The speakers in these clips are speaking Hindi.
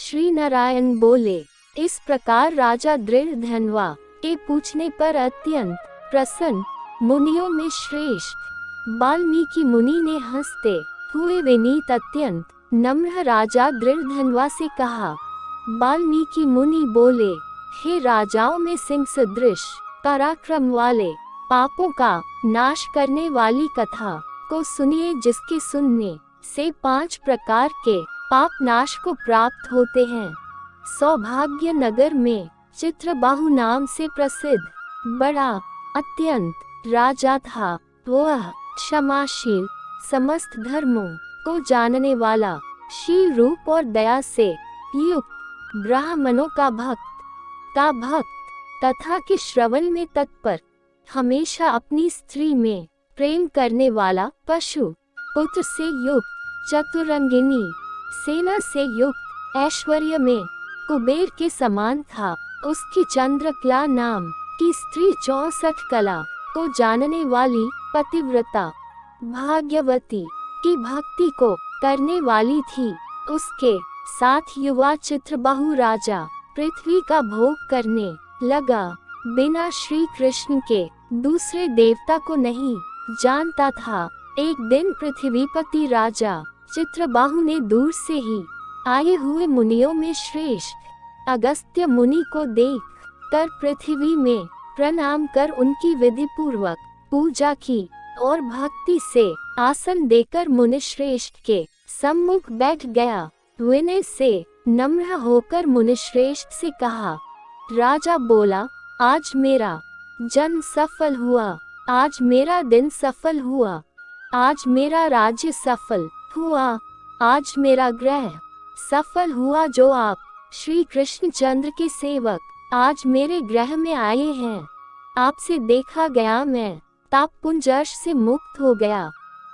श्री नारायण बोले। इस प्रकार राजा दृढ़धन्वा के पूछने पर अत्यंत प्रसन्न, मुनियों में श्रेष्ठ वाल्मीकि मुनि ने हंसते हुए विनीत अत्यंत नम्र राजा दृढ़धन्वा से कहा। वाल्मीकि मुनि बोले, हे राजाओं में सिंह सदृश पराक्रम वाले, पापों का नाश करने वाली कथा को सुनिए, जिसके सुनने से 5 प्रकार के पाप नाश को प्राप्त होते हैं। सौभाग्य नगर में चित्रबाहु नाम से प्रसिद्ध बड़ा अत्यंत राजा था। वह क्षमाशील, समस्त धर्मों को जानने वाला, शील रूप और दया से युक्त, ब्राह्मणों का भक्त तथा के श्रवण में तत्पर, हमेशा अपनी स्त्री में प्रेम करने वाला, पशु पुत्र से युक्त, चतुरंगिनी सेना से युक्त, ऐश्वर्य में कुबेर के समान था। उसकी चंद्रकला नाम की स्त्री 64 कला को जानने वाली, पतिव्रता, भाग्यवती की भक्ति को करने वाली थी। उसके साथ युवा चित्रबाहु राजा पृथ्वी का भोग करने लगा। बिना श्री कृष्ण के दूसरे देवता को नहीं जानता था। एक दिन पृथ्वीपति राजा चित्रबाहु ने दूर से ही आए हुए मुनियों में श्रेष्ठ अगस्त्य मुनि को देख कर पृथ्वी में प्रणाम कर उनकी विधि पूर्वक पूजा की और भक्ति से आसन देकर मुनिश्रेष्ठ के सम्मुख बैठ गया। विनय से नम्र होकर मुनिश्रेष्ठ से कहा। राजा बोला, आज मेरा जन्म सफल हुआ, आज मेरा दिन सफल हुआ, आज मेरा राज्य सफल हुआ, आज मेरा ग्रह सफल हुआ। जो आप श्री कृष्णचंद्र के सेवक आज मेरे ग्रह में आए हैं, आपसे देखा गया मैं ताप पुंजर्ष से मुक्त हो गया।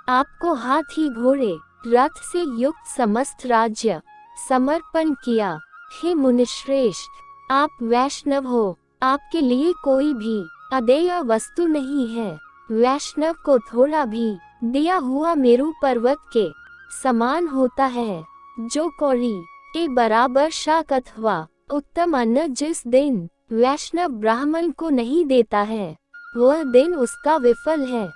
आपको हाथी घोड़े रथ से युक्त समस्त राज्य समर्पण किया। हे मुनिश्रेष्ठ, आप वैष्णव हो, आपके लिए कोई भी अदेय वस्तु नहीं है। वैष्णव को थोड़ा भी दिया हुआ मेरु पर्वत के समान होता है। जो कौड़ी के बराबर शाक अथवा उत्तम अन्न जिस दिन वैष्णव ब्राह्मण को नहीं देता है, वह दिन उसका विफल है।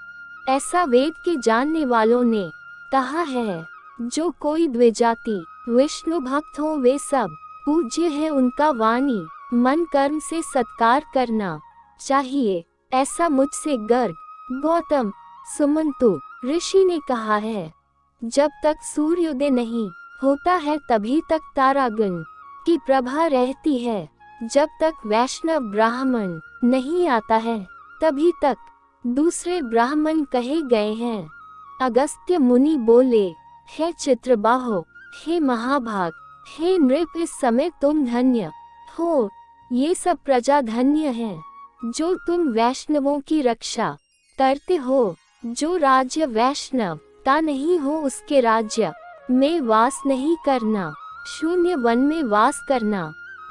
ऐसा वेद के जानने वालों ने कहा है। जो कोई द्विजाति विष्णु भक्त हो, वे सब पूज्य है। उनका वाणी मन कर्म से सत्कार करना चाहिए, ऐसा मुझसे गर्ग गौतम सुमंतु ऋषि ने कहा है। जब तक सूर्योदय नहीं होता है, तभी तक तारागण की प्रभा रहती है। जब तक वैष्णव ब्राह्मण नहीं आता है, तभी तक दूसरे ब्राह्मण कहे गए हैं। अगस्त्य मुनि बोले, हे चित्रबाहो, हे महाभाग, हे नृप, इस समय तुम धन्य हो। ये सब प्रजा धन्य है जो तुम वैष्णवों की रक्षा करते हो। जो राज्य वैष्णव का नहीं हो, उसके राज्य में वास नहीं करना, शून्य वन में वास करना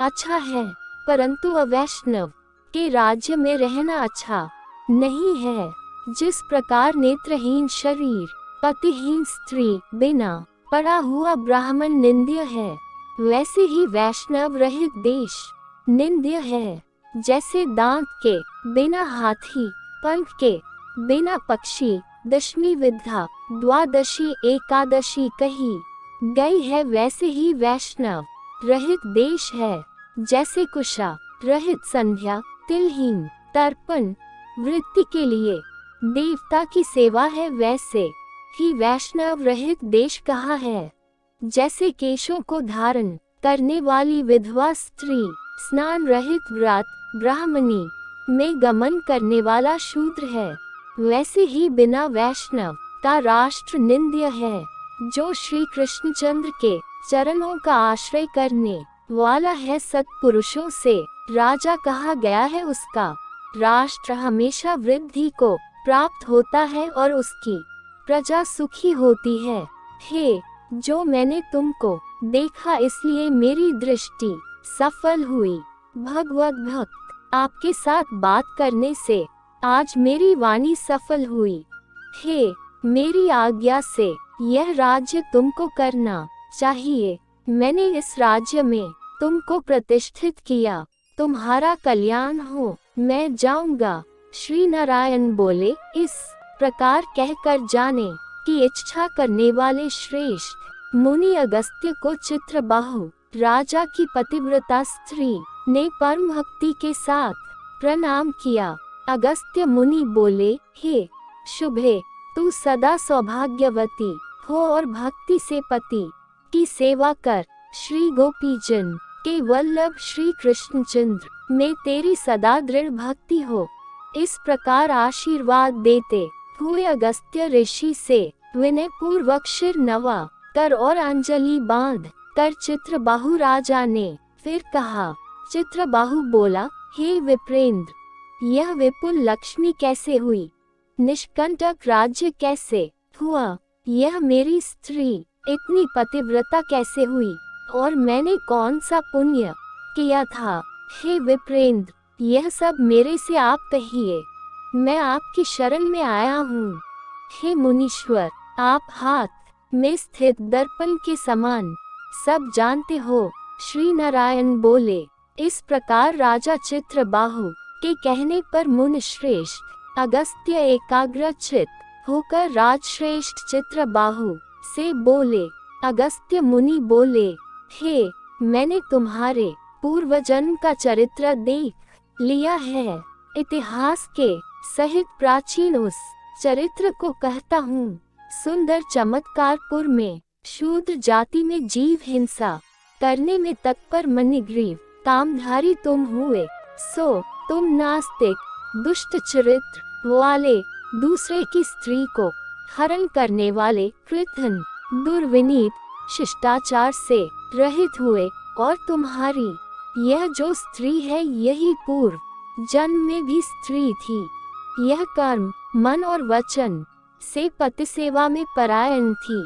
अच्छा है, परंतु अवैष्णव के राज्य में रहना अच्छा नहीं है। जिस प्रकार नेत्रहीन शरीर, पतिहीन स्त्री, बिना पड़ा हुआ ब्राह्मण निंद्य है, वैसे ही वैष्णव रहित देश निंद्य है। जैसे दांत के बिना हाथी, पंख के बिना पक्षी, दशमी विद्या द्वादशी एकादशी कही गई है, वैसे ही वैष्णव रहित देश है। जैसे कुशा रहित संध्या, तिलहीन तर्पण वृत्ति के लिए देवता की सेवा है, वैसे ही वैष्णव रहित देश कहा है। जैसे केशों को धारण करने वाली विधवा स्त्री, स्नान रहित व्रत ब्राह्मणी में गमन करने वाला शूद्र है, वैसे ही बिना वैष्णव का राष्ट्र निंद्य है। जो श्री कृष्णचंद्र के चरणों का आश्रय करने वाला है, सत्पुरुषों से राजा कहा गया है, उसका राष्ट्र हमेशा वृद्धि को प्राप्त होता है और उसकी प्रजा सुखी होती है। हे, जो मैंने तुमको देखा, इसलिए मेरी दृष्टि सफल हुई। भगवत भक्त आपके साथ बात करने से आज मेरी वाणी सफल हुई। हे, मेरी आज्ञा से यह राज्य तुमको करना चाहिए। मैंने इस राज्य में तुमको प्रतिष्ठित किया, तुम्हारा कल्याण हो, मैं जाऊंगा। श्री नारायण बोले, इस प्रकार कहकर जाने की इच्छा करने वाले श्रेष्ठ मुनि अगस्त्य को चित्रबाहु राजा की पतिव्रता स्त्री ने परम भक्ति के साथ प्रणाम किया। अगस्त्य मुनि बोले, हे शुभे, तू सदा सौभाग्यवती हो और भक्ति से पति की सेवा कर। श्री गोपीजन के वल्लभ श्री कृष्णचंद्र में तेरी सदा दृढ़ भक्ति हो। इस प्रकार आशीर्वाद देते हुए अगस्त्य ऋषि से विनय पूर्वक शिर नवा कर और अंजलि बांध कर चित्रबाहु राजा ने फिर कहा। चित्रबाहु बोला, हे विप्रेंद्र, यह विपुल लक्ष्मी कैसे हुई? निष्कंटक राज्य कैसे हुआ? यह मेरी स्त्री इतनी पतिव्रता कैसे हुई? और मैंने कौन सा पुण्य किया था? हे विप्रेंद्र, यह सब मेरे से आप कहिए, मैं आपकी शरण में आया हूँ। हे मुनीश्वर, आप हाथ में स्थित दर्पण के समान सब जानते हो। श्री नारायण बोले, इस प्रकार राजा चित्रबाहु के कहने पर मुनि श्रेष्ठ अगस्त्य एकाग्रचित होकर राजश्रेष्ठ चित्रबाहु से बोले। अगस्त्य मुनि बोले, हे, मैंने तुम्हारे पूर्व जन्म का चरित्र देख लिया है। इतिहास के सहित प्राचीन उस चरित्र को कहता हूँ। सुंदर चमत्कारपुर में शूद्र जाति में जीव हिंसा करने में तत्पर मणिग्रीव कामधारी तुम हुए। सो तुम नास्तिक दुष्ट चरित्र वाले, दूसरे की स्त्री को हरण करने वाले, कृतघ्न दुर्विनीत, शिष्टाचार से रहित हुए। और तुम्हारी यह जो स्त्री है, यही पूर्व जन्म में भी स्त्री थी। यह कर्म, मन और वचन से पति सेवा में परायण थी।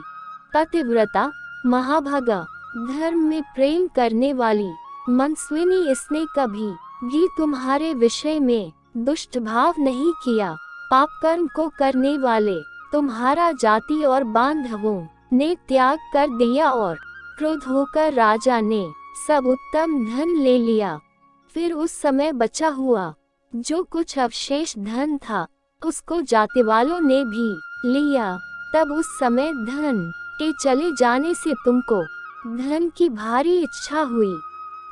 पतिव्रता, महाभागा, धर्म में प्रेम करने वाली, मनस्विनी, इसने कभी भी तुम्हारे विषय में दुष्ट भाव नहीं किया। पाप कर्म को करने वाले तुम्हारा जाति और बांधवों ने त्याग कर दिया और क्रोध होकर राजा ने सब उत्तम धन ले लिया। फिर उस समय बचा हुआ जो कुछ अवशेष धन था, उसको जाति वालों ने भी लिया। तब उस समय धन के चले जाने से तुमको धन की भारी इच्छा हुई,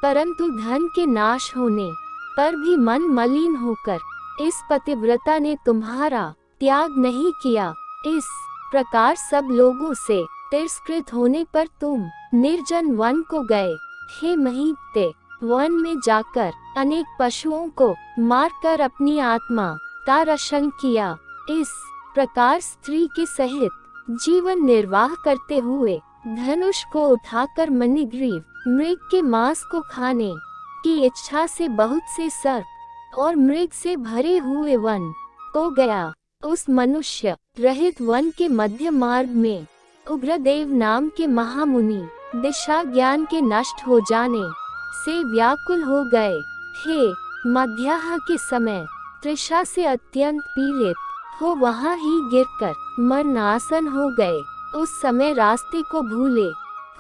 परंतु धन के नाश होने पर भी मन मलिन होकर इस पतिव्रता ने तुम्हारा त्याग नहीं किया। इस प्रकार सब लोगों से तिरस्कृत होने पर तुम निर्जन वन को गए। हे महीपते, वन में जाकर अनेक पशुओं को मारकर अपनी आत्मा का रक्षण किया। इस प्रकार स्त्री के सहित जीवन निर्वाह करते हुए धनुष को उठाकर मणिग्रीव मृग के मांस को खाने की इच्छा से बहुत से सर्प और मृग से भरे हुए वन को गया। उस मनुष्य रहित वन के मध्य मार्ग में उग्रदेव नाम के महामुनि दिशा ज्ञान के नष्ट हो जाने से व्याकुल हो गए। हे मध्याह्न के समय तृषा से अत्यंत पीड़ित हो वहाँ ही गिरकर मरणासन हो गए। उस समय रास्ते को भूले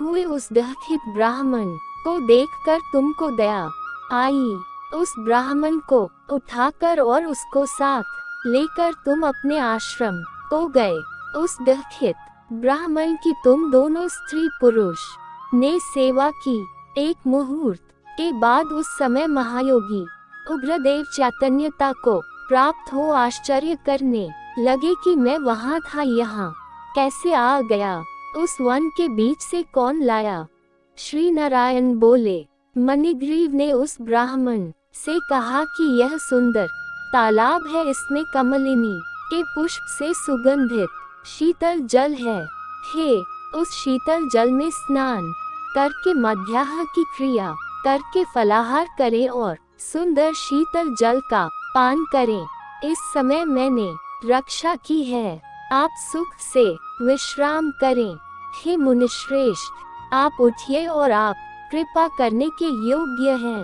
हुए उस दुखित ब्राह्मण को देखकर तुमको दया आई। उस ब्राह्मण को उठाकर और उसको साथ लेकर तुम अपने आश्रम को गए। उस दुखित ब्राह्मण की तुम दोनों स्त्री पुरुष ने सेवा की। एक मुहूर्त के बाद उस समय महायोगी उग्रदेव चैतन्यता को प्राप्त हो आश्चर्य करने लगे कि मैं वहाँ था, यहाँ कैसे आ गया? उस वन के बीच से कौन लाया? श्री नारायण बोले, मणिग्रीव ने उस ब्राह्मण से कहा कि यह सुंदर तालाब है, इसमें कमलिनी के पुष्प से सुगंधित शीतल जल है। हे, उस शीतल जल में स्नान करके मध्याह्न की क्रिया करके फलाहार करें और सुंदर शीतल जल का पान करें। इस समय मैंने रक्षा की है, आप सुख से विश्राम करें। हे मुनिश्रेष्ठ, आप उठिए और आप कृपा करने के योग्य हैं।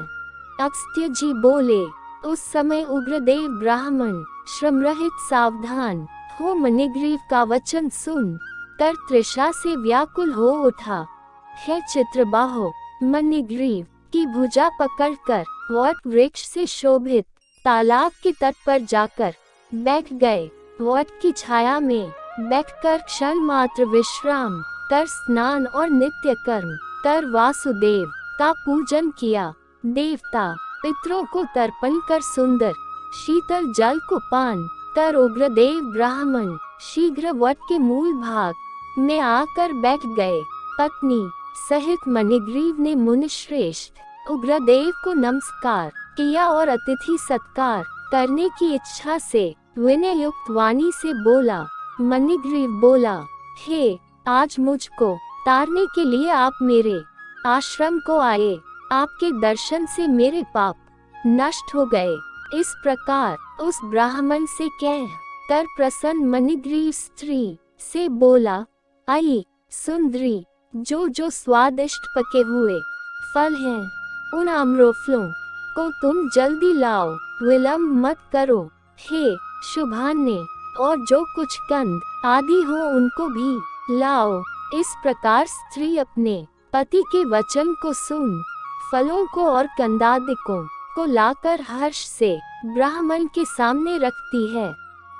अगस्त्य जी बोले, उस समय उग्रदेव ब्राह्मण श्रम रहित सावधान हो मणिग्रीव का वचन सुन कर तृषा से व्याकुल हो उठा। हे चित्रबाहो, मणिग्रीव की भुजा पकड़कर वट वृक्ष से शोभित तालाब के तट पर जाकर बैठ गए। वट की छाया में बैठकर क्षण मात्र विश्राम कर स्नान और नित्य कर्म कर वासुदेव का पूजन किया। देवता पितरों को तर्पण कर सुंदर शीतल जल को पान कर उग्रदेव ब्राह्मण शीघ्र वट के मूल भाग में आकर बैठ गए। पत्नी सहित मणिग्रीव ने मुनिश्रेष्ठ उग्रदेव को नमस्कार किया और अतिथि सत्कार करने की इच्छा से विनय युक्त वाणी से बोला। मणिग्रीव बोला, हे, आज मुझको तारने के लिए आप मेरे आश्रम को आए। आपके दर्शन से मेरे पाप नष्ट हो गए। इस प्रकार उस ब्राह्मण से कह कर प्रसन्न मणिग्रीव स्त्री से बोला, आई सुंदरी, जो जो स्वादिष्ट पके हुए फल हैं उन आम्रफलों को तुम जल्दी लाओ, विलंब मत करो। हे शुभान्य, और जो कुछ कंद आदि हो उनको भी लाओ। इस प्रकार स्त्री अपने पति के वचन को सुन फलों को और कंदादिकों को लाकर हर्ष से ब्राह्मण के सामने रखती है।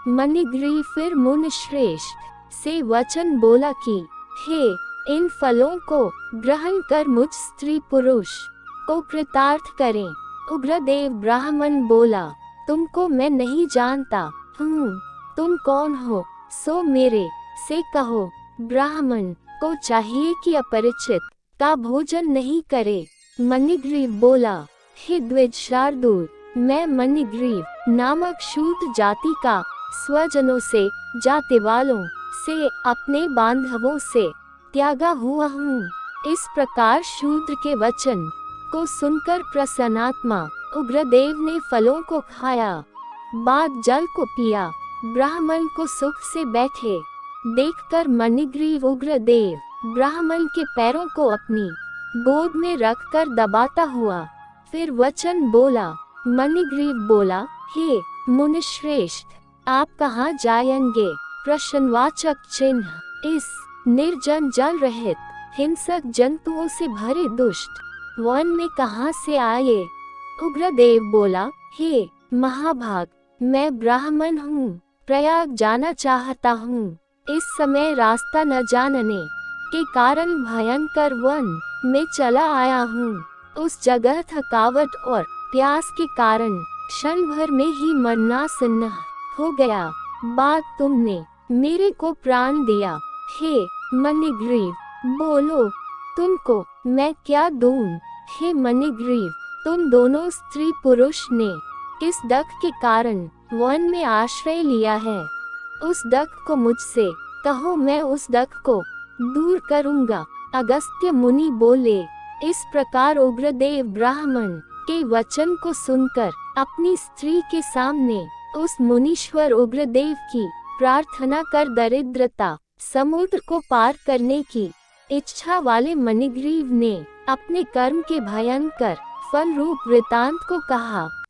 मणिग्रीव फिर मुनिश्रेष्ठ से वचन बोला कि हे, इन फलों को ग्रहण कर मुझ स्त्री पुरुष को कृतार्थ करें। उग्रदेव ब्राह्मण बोला, तुमको मैं नहीं जानता हूँ, तुम कौन हो सो मेरे से कहो। ब्राह्मण को चाहिए कि अपरिचित का भोजन नहीं करे। मणिग्रीव बोला, हे द्विज शार्दूल, मैं मणिग्रीव नामक शूद्र जाति का स्वजनों से जाति वालों से अपने बांधवों से त्यागा हुआ हूँ। इस प्रकार शूद्र के वचन को सुनकर प्रसन्नात्मा उग्रदेव ने फलों को खाया, बाद जल को पिया। ब्राह्मण को सुख से बैठे देखकर मणिग्रीव उग्रदेव ब्राह्मण के पैरों को अपनी गोद में रखकर दबाता हुआ फिर वचन बोला। मणिग्रीव बोला, हे मुनिश्रेष्ठ, आप कहाँ जाएंगे? प्रश्नवाचक चिन्ह। इस निर्जन जल रहित हिंसक जंतुओं से भरे दुष्ट वन में कहाँ से आए? उग्रदेव बोला, हे महाभाग, मैं ब्राह्मण हूँ, प्रयाग जाना चाहता हूँ। इस समय रास्ता न जानने के कारण भयंकर वन में चला आया हूँ। उस जगह थकावट और प्यास के कारण क्षण भर में ही मरणासन्न हो गया। बाद तुमने मेरे को प्राण दिया। हे मणिग्रीव, बोलो, तुमको मैं क्या दूं? हे मणिग्रीव, तुम दोनों स्त्री पुरुष ने किस दख के कारण वन में आश्रय लिया है? उस दख को मुझसे कहो, मैं उस दख को दूर करूंगा। अगस्त्य मुनि बोले। इस प्रकार उग्रदेव ब्राह्मण के वचन को सुनकर अपनी स्त्री के सामने उस मुनीश्वर उग्रदेव की प्रार्थना कर दरिद्रता समुद्र को पार करने की इच्छा वाले मणिग्रीव ने अपने कर्म के भयंकर फल रूप वृतांत को कहा।